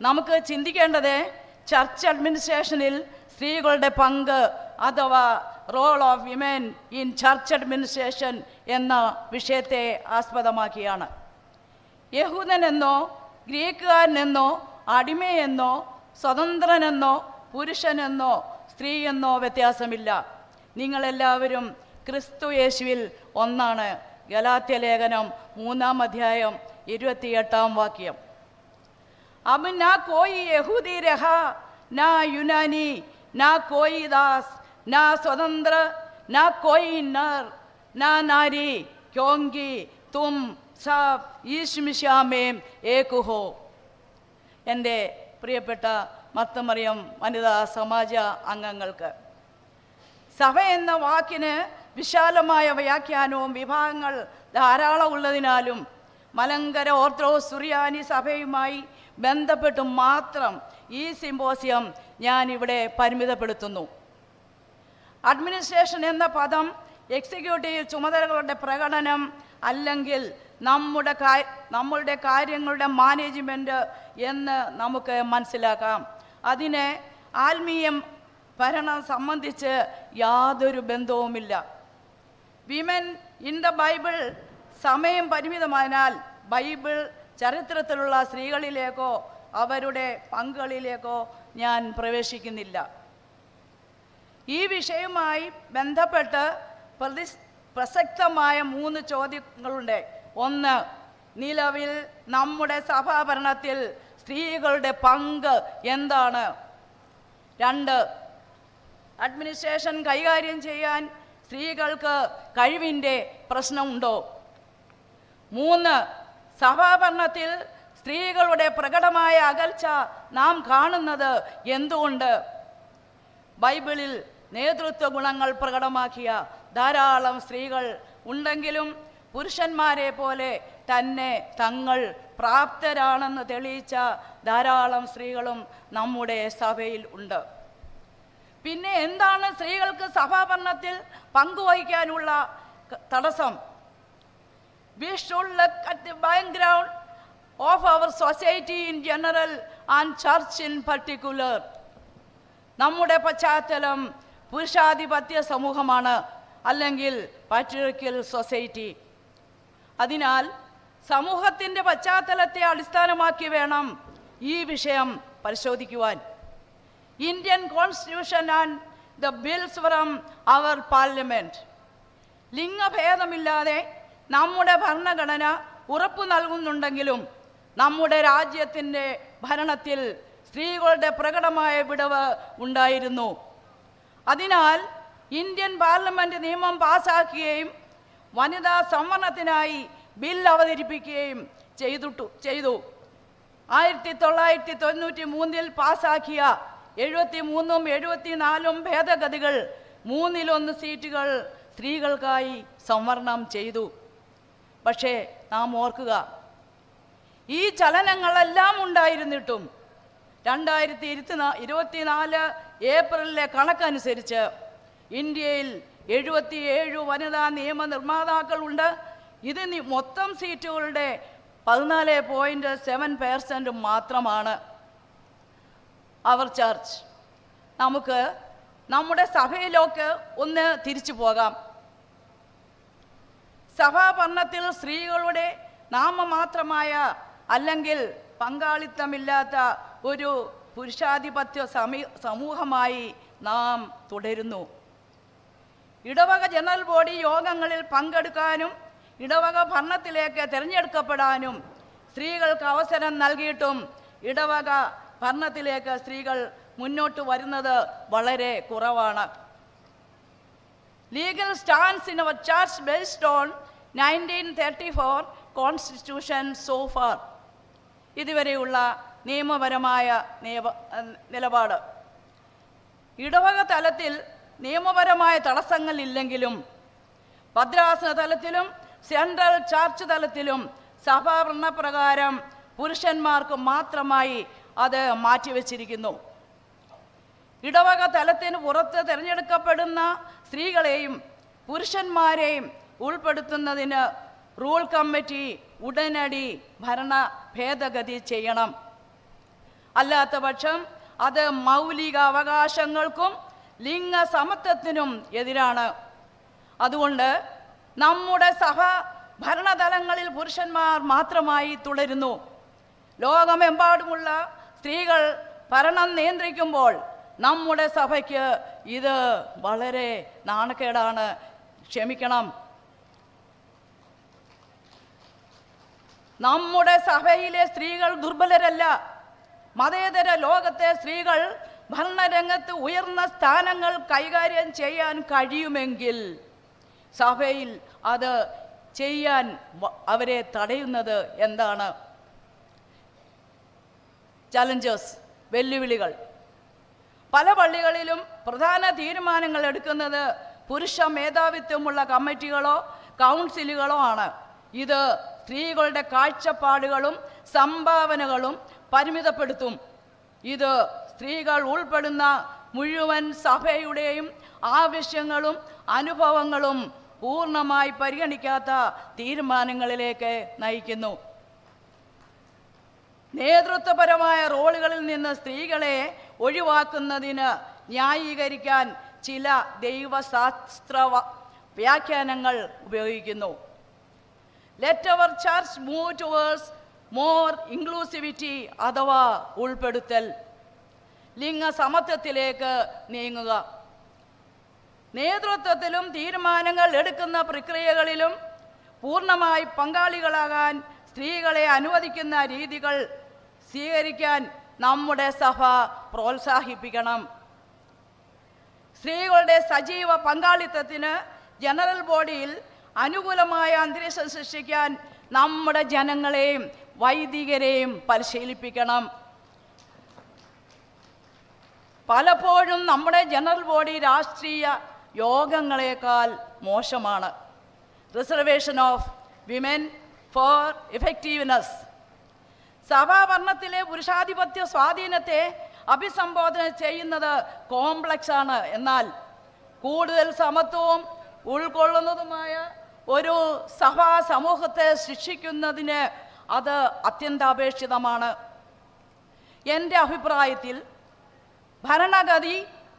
നമുക്ക് ചിന്തിക്കേണ്ടത് ചർച്ച് അഡ്മിനിസ്ട്രേഷനിൽ സ്ത്രീകളുടെ പങ്ക് അഥവാ role of women in church administration എന്ന വിഷയത്തെ ആസ്പദമാക്കിയാണ്. യഹൂദനെന്നോ ഗ്രീക്കുകാരനെന്നോ അടിമയെന്നോ സ്വതന്ത്രനെന്നോ പുരുഷനെന്നോ സ്ത്രീയെന്നോ വ്യത്യാസമില്ല. നിങ്ങളെല്ലാവരും ക്രിസ്തു യേശുവിൽ ഒന്നാണ്. ഗലാത്യ ലേഖനം 3-ാം അധ്യായം 28-ാം വാക്യം. अब ना कोई यहूदी रहा, ना यूनानी, ना कोई दास, ना स्वतंत्र, ना कोई नर, ना नारी, क्योंकि तुम सब यीशु मसीह में एक हो. എൻ്റെ പ്രിയപ്പെട്ട മർത്തമറിയം വനിതാ സമാജ അംഗങ്ങൾക്ക്, സഭ എന്ന വാക്കിന് വിശാലമായ വ്യാഖ്യാനവും വിഭാഗങ്ങൾ ധാരാളം ഉള്ളതിനാലും മലങ്കര ഓർത്തഡോക്സ് സുറിയാനി സഭയുമായി ബന്ധപ്പെട്ട് മാത്രം ഈ സിംപോസിയം ഞാൻ ഇവിടെ പരിമിതപ്പെടുത്തുന്നു. അഡ്മിനിസ്ട്രേഷൻ എന്ന പദം എക്സിക്യൂട്ടീവ് ചുമതലകളുടെ പ്രകടനം അല്ലെങ്കിൽ നമ്മളുടെ കാര്യങ്ങളുടെ മാനേജ്മെൻറ്റ് എന്ന് നമുക്ക് മനസ്സിലാക്കാം. അതിന് ആത്മീയം ഭരണം സംബന്ധിച്ച് യാതൊരു ബന്ധവുമില്ല. വിമൻ ഇൻ ദ ബൈബിൾ സമയം പരിമിതമായതിനാൽ ബൈബിൾ ചരിത്രത്തിലുള്ള സ്ത്രീകളിലേക്കോ അവരുടെ പങ്കുകളിലേക്കോ ഞാൻ പ്രവേശിക്കുന്നില്ല. ഈ വിഷയവുമായി ബന്ധപ്പെട്ട് പ്രസക്തമായ 3 ചോദ്യങ്ങളുണ്ട്. 1, നിലവിൽ നമ്മുടെ സഭാഭരണത്തിൽ സ്ത്രീകളുടെ പങ്ക് എന്താണ്? 2, അഡ്മിനിസ്ട്രേഷൻ കൈകാര്യം ചെയ്യാൻ സ്ത്രീകൾക്ക് കഴിവിൻ്റെ പ്രശ്നമുണ്ടോ? 3, സഭാഭരണത്തിൽ സ്ത്രീകളുടെ പ്രകടമായ അകൽച്ച നാം കാണുന്നത് എന്തുകൊണ്ട്? ബൈബിളിൽ നേതൃത്വ ഗുണങ്ങൾ പ്രകടമാക്കിയ ധാരാളം സ്ത്രീകൾ ഉണ്ടെങ്കിലും പുരുഷന്മാരെ പോലെ തന്നെ തങ്ങൾ പ്രാപ്തരാണെന്ന് തെളിയിച്ച ധാരാളം സ്ത്രീകളും നമ്മുടെ സഭയിൽ ഉണ്ട്. പിന്നെ എന്താണ് സ്ത്രീകൾക്ക് സഭാഭരണത്തിൽ പങ്കുവഹിക്കാനുള്ള തടസ്സം? We should look at the background of our society in general and church in particular. നമ്മുടെ പശ്ചാത്തലം പുരുഷാധിപത്യ സമൂഹമാണ്, അല്ലെങ്കിൽ പാട്രിയാർക്കൽ സൊസൈറ്റി. അതിനാൽ സമൂഹത്തിൻ്റെ പശ്ചാത്തലത്തെ അടിസ്ഥാനമാക്കി വേണം ഈ വിഷയം പരിശോധിക്കുവാൻ. Indian constitution and the bills from our parliament ലിംഗഭേദമില്ലാതെ നമ്മുടെ ഭരണഘടന ഉറപ്പു നൽകുന്നുണ്ടെങ്കിലും നമ്മുടെ രാജ്യത്തിൻ്റെ ഭരണത്തിൽ സ്ത്രീകളുടെ പ്രകടമായ വിടവ് ഉണ്ടായിരുന്നു. അതിനാൽ ഇന്ത്യൻ പാർലമെൻറ്റ് നിയമം പാസാക്കുകയും വനിതാ സംവരണത്തിനായി ബിൽ അവതരിപ്പിക്കുകയും ചെയ്തു. 1993 പാസാക്കിയ 73ഉം 74ഉം ഭേദഗതികൾ 1/3 സീറ്റുകൾ സ്ത്രീകൾക്കായി സംവരണം ചെയ്തു. പക്ഷേ നാം ഓർക്കുക, ഈ ചലനങ്ങളെല്ലാം ഉണ്ടായിരുന്നിട്ടും 2024 ഏപ്രിലിലെ കണക്കനുസരിച്ച് ഇന്ത്യയിൽ 77 വനിതാ നിയമനിർമ്മാതാക്കളുണ്ട്. ഇത് മൊത്തം സീറ്റുകളുടെ 14.7% മാത്രമാണ്. അവർ ചർച്ച്. നമുക്ക് നമ്മുടെ സഭയിലേക്ക് ഒന്ന് തിരിച്ചു പോകാം. സഭാഭരണത്തിൽ സ്ത്രീകളുടെ നാമമാത്രമായ അല്ലെങ്കിൽ പങ്കാളിത്തമില്ലാത്ത ഒരു പുരുഷാധിപത്യ സമൂഹമായി നാം തുടരുന്നു. ഇടവക ജനറൽ ബോഡി യോഗങ്ങളിൽ പങ്കെടുക്കാനും ഇടവക ഭരണത്തിലേക്ക് തിരഞ്ഞെടുക്കപ്പെടാനും സ്ത്രീകൾക്ക് അവസരം നൽകിയിട്ടും ഇടവക ഭരണത്തിലേക്ക് സ്ത്രീകൾ മുന്നോട്ട് വരുന്നത് വളരെ കുറവാണ്. Legal stance in our church based on 1934 constitution so far. ഇതുവരെയുള്ള നിയമപരമായ നിലപാട്. ഇടവക തലത്തിൽ നിയമപരമായ തടസ്സങ്ങളില്ലെങ്കിലും ഭദ്രാസന തലത്തിലും സെൻട്രൽ ചർച്ച് തലത്തിലും സഭാഭരണപ്രകാരം പുരുഷന്മാർക്ക് മാത്രമായി അത് മാറ്റിവെച്ചിരിക്കുന്നു. ഇടവക തലത്തിന് പുറത്ത് തിരഞ്ഞെടുക്കപ്പെടുന്ന സ്ത്രീകളെയും പുരുഷന്മാരെയും ഉൾപ്പെടുത്തുന്നതിന് റൂൾ കമ്മിറ്റി ഉടനടി ഭരണ ഭേദഗതി ചെയ്യണം. അല്ലാത്ത പക്ഷം അത് മൗലിക അവകാശങ്ങൾക്കും ലിംഗസമത്വത്തിനും എതിരാണ്. അതുകൊണ്ട് നമ്മുടെ സഭ ഭരണതലങ്ങളിൽ പുരുഷന്മാർ മാത്രമായി തുടരുന്നു. ലോകമെമ്പാടുമുള്ള സ്ത്രീകൾ ഭരണം നിയന്ത്രിക്കുമ്പോൾ നമ്മുടെ സഭയ്ക്ക് ഇത് വളരെ നാണക്കേടാണ്. ക്ഷമിക്കണം. നമ്മുടെ സഭയിലെ സ്ത്രീകൾ ദുർബലരല്ല. മതേതര ലോകത്തെ സ്ത്രീകൾ ഭരണരംഗത്ത് ഉയർന്ന സ്ഥാനങ്ങൾ കൈകാര്യം ചെയ്യാൻ കഴിയുമെങ്കിൽ സഭയിൽ അത് ചെയ്യാൻ അവരെ തടയുന്നത് എന്താണ്? ചലഞ്ചേഴ്സ്, വെല്ലുവിളികൾ. പല പള്ളികളിലും പ്രധാന തീരുമാനങ്ങൾ എടുക്കുന്നത് പുരുഷ മേധാവിത്വമുള്ള കമ്മിറ്റികളോ കൗൺസിലുകളോ ആണ്. ഇത് സ്ത്രീകളുടെ കാഴ്ചപ്പാടുകളും സംഭാവനകളും പരിമിതപ്പെടുത്തും. ഇത് സ്ത്രീകൾ ഉൾപ്പെടുന്ന മുഴുവൻ സഭയുടെയും ആവശ്യങ്ങളും അനുഭവങ്ങളും പൂർണ്ണമായി പരിഗണിക്കാത്ത തീരുമാനങ്ങളിലേക്ക് നയിക്കുന്നു. നേതൃത്വപരമായ റോളുകളിൽ നിന്ന് സ്ത്രീകളെ ഒഴിവാക്കുന്നതിന് ന്യായീകരിക്കാൻ ചില ദൈവശാസ്ത്ര വ്യാഖ്യാനങ്ങൾ ഉപയോഗിക്കുന്നു. Let our church move towards more inclusivity അഥവാ ഉൾപ്പെടുത്തൽ, ലിംഗസമത്വത്തിലേക്ക് നീങ്ങുക. നേതൃത്വത്തിലും തീരുമാനങ്ങൾ എടുക്കുന്ന പ്രക്രിയകളിലും പൂർണ്ണമായി പങ്കാളികളാകാൻ സ്ത്രീകളെ അനുവദിക്കുന്ന രീതികൾ സ്വീകരിക്കാൻ നമ്മുടെ സഭ പ്രോത്സാഹിപ്പിക്കണം. സ്ത്രീകളുടെ സജീവ പങ്കാളിത്തത്തിന് ജനറൽ ബോഡിയിൽ അനുകൂലമായ അന്തരീക്ഷം സൃഷ്ടിക്കാൻ നമ്മുടെ ജനങ്ങളെയും വൈദികരെയും പരിശീലിപ്പിക്കണം. പലപ്പോഴും നമ്മുടെ ജനറൽ ബോഡി രാഷ്ട്രീയ യോഗങ്ങളെക്കാൾ മോശമാണ്. Reservation of women for effectiveness. സഭാഭരണത്തിലെ പുരുഷാധിപത്യ സ്വാധീനത്തെ അഭിസംബോധന ചെയ്യുന്നത് കോംപ്ലക്സ് ആണ്. എന്നാൽ കൂടുതൽ സമത്വവും ഉൾക്കൊള്ളുന്നതുമായ ഒരു സഭാ സമൂഹത്തെ സൃഷ്ടിക്കുന്നതിന് അത് അത്യന്താപേക്ഷിതമാണ്. എൻ്റെ അഭിപ്രായത്തിൽ ഭരണഗതി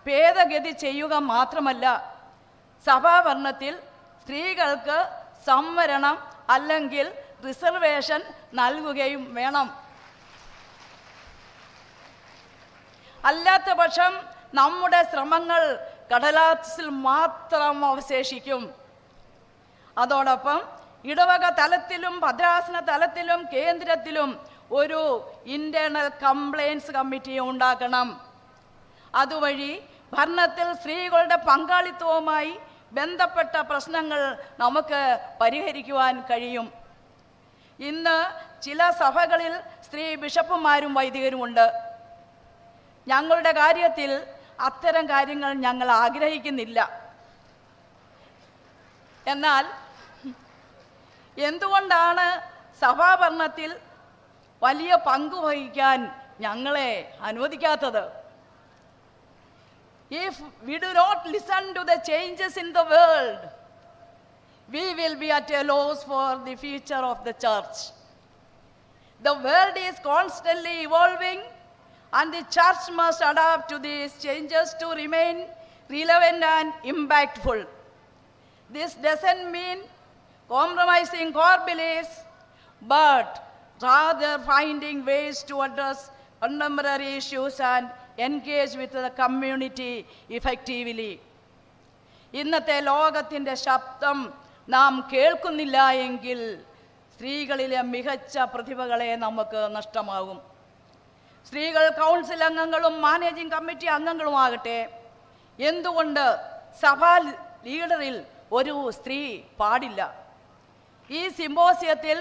ഭേദഗതി ചെയ്യുക മാത്രമല്ല, സഭാഭരണത്തിൽ സ്ത്രീകൾക്ക് സംവരണം അല്ലെങ്കിൽ റിസർവേഷൻ നൽകുകയും വേണം. അല്ലാത്ത പക്ഷം നമ്മുടെ ശ്രമങ്ങൾ കടലാസിൽ മാത്രം അവശേഷിക്കും. അതോടൊപ്പം ഇടവക തലത്തിലും ഭദ്രാസന തലത്തിലും കേന്ദ്രത്തിലും ഒരു ഇന്റേണൽ കംപ്ലയിൻസ് കമ്മിറ്റി ഉണ്ടാക്കണം. അതുവഴി ഭരണത്തിൽ സ്ത്രീകളുടെ പങ്കാളിത്തവുമായി ബന്ധപ്പെട്ട പ്രശ്നങ്ങൾ നമുക്ക് പരിഹരിക്കുവാൻ കഴിയും. ഇന്ന് ചില സഭകളിൽ സ്ത്രീ ബിഷപ്പുമാരും വൈദികരുമുണ്ട്. ഞങ്ങളുടെ കാര്യത്തിൽ അത്തരം കാര്യങ്ങൾ ഞങ്ങൾ ആഗ്രഹിക്കുന്നില്ല. എന്നാൽ എന്തുകൊണ്ടാണ് സഭാഭരണത്തിൽ വലിയ പങ്ക് വഹിക്കാൻ ഞങ്ങളെ അനുവദിക്കാത്തത്? If we do not listen to the changes in the world, we will be at a loss for the future of the church. The world is constantly evolving, and the church must adapt to these changes to remain relevant and impactful. This doesn't mean compromising core beliefs, but rather finding ways to address contemporary issues and engage with the community effectively. ഇന്നത്തെ ലോകത്തിൻ്റെ ശബ്ദം നാം കേൾക്കുന്നില്ല എങ്കിൽ സ്ത്രീകളിലെ മികച്ച പ്രതിഭകളെ നമുക്ക് നഷ്ടമാകും. സ്ത്രീകൾ കൗൺസിൽ അംഗങ്ങളും മാനേജിംഗ് കമ്മിറ്റി അംഗങ്ങളുമാകട്ടെ, എന്തുകൊണ്ട് സഭാ ലീഡറിൽ ഒരു സ്ത്രീ പാടില്ല? ഈ സിംബോസിയത്തിൽ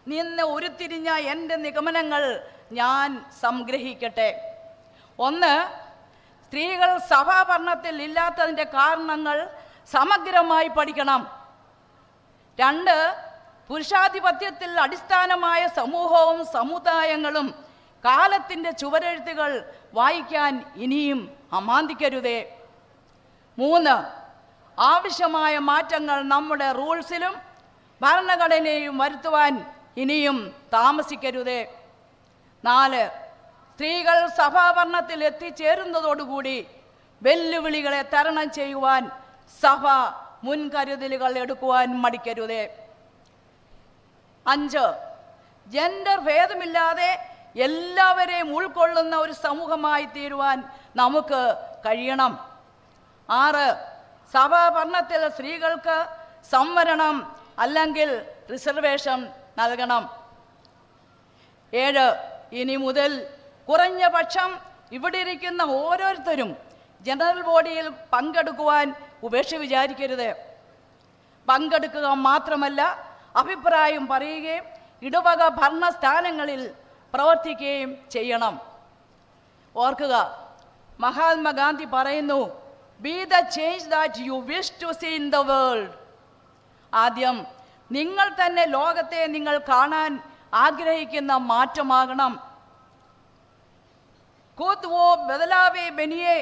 നിന്ന് ഉരുത്തിരിഞ്ഞ എൻ്റെ നിഗമനങ്ങൾ ഞാൻ സംഗ്രഹിക്കട്ടെ. 1. സ്ത്രീകൾ സഭാഭരണത്തിൽ ഇല്ലാത്തതിൻ്റെ കാരണങ്ങൾ സമഗ്രമായി പഠിക്കണം. 2. പുരുഷാധിപത്യത്തിൽ അടിസ്ഥാനമായ സമൂഹവും സമുദായങ്ങളും കാലത്തിൻ്റെ ചുവരെഴുത്തുകൾ വായിക്കാൻ ഇനിയും അമാന്തിക്കരുതേ. 3. ആവശ്യമായ മാറ്റങ്ങൾ നമ്മുടെ റൂൾസിലും ഭരണഘടനയും വരുത്തുവാൻ ഇനിയും താമസിക്കരുതേ. 4. സ്ത്രീകൾ സഭാഭരണത്തിൽ എത്തിച്ചേരുന്നതോടുകൂടി വെല്ലുവിളികളെ തരണം ചെയ്യുവാൻ സഭ മുൻകരുതലുകൾ എടുക്കുവാൻ മടിക്കരുതേ. 5, ജെൻഡർ ഭേദമില്ലാതെ എല്ലാവരെയും ഉൾക്കൊള്ളുന്ന ഒരു സമൂഹമായി തീരുവാൻ നമുക്ക് കഴിയണം. 6, സഭാഭരണത്തിൽ സ്ത്രീകൾക്ക് സംവരണം അല്ലെങ്കിൽ റിസർവേഷൻ നൽകണം. 7, ഇനി മുതൽ കുറഞ്ഞ പക്ഷം ഇവിടെ ഇരിക്കുന്ന ഓരോരുത്തരും ജനറൽ ബോഡിയിൽ പങ്കെടുക്കുവാൻ ഉപേക്ഷ വിചാരിക്കരുത്. പങ്കെടുക്കുക മാത്രമല്ല, അഭിപ്രായം പറയുകയും ഇടവക ഭരണസ്ഥാനങ്ങളിൽ പ്രവർത്തിക്കുകയും ചെയ്യണം. ഓർക്കുക, മഹാത്മാഗാന്ധി പറയുന്നു, B the change that you wish to see in the world. ആദ്യം നിങ്ങൾ തന്നെ ലോകത്തെ നിങ്ങൾ കാണാൻ ആഗ്രഹിക്കുന്ന മാറ്റമാകണം. खुद वो बदलावे बनिए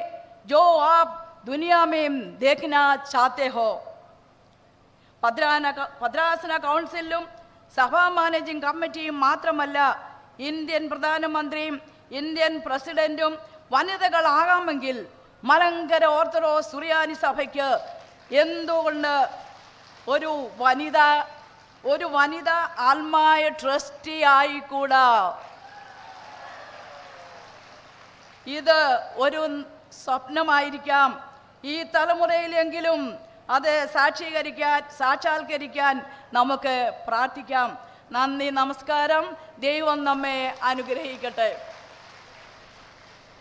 जो आप दुनिया में देखना चाहते हो. ഭദ്രാസന കൗൺസിലും സഭാ മാനേജിംഗ് കമ്മിറ്റിയും മാത്രമല്ല, ഇന്ത്യൻ പ്രധാനമന്ത്രിയും ഇന്ത്യൻ പ്രസിഡന്റും വനിതകളാകാമെങ്കിൽ മലങ്കര ഓർത്തഡോക്സ് സുറിയാനി സഭയ്ക്ക് എന്തുകൊണ്ട് ഒരു വനിത ആത്മായ ട്രസ്റ്റി ആയിക്കൂടാ? ഇത് ഒരു സ്വപ്നമായിരിക്കാം. ഈ തലമുറയിലെങ്കിലും അത് സാക്ഷാത്കരിക്കാൻ നമുക്ക് പ്രാർത്ഥിക്കാം. നന്ദി, നമസ്കാരം. ദൈവം നമ്മെ അനുഗ്രഹിക്കട്ടെ.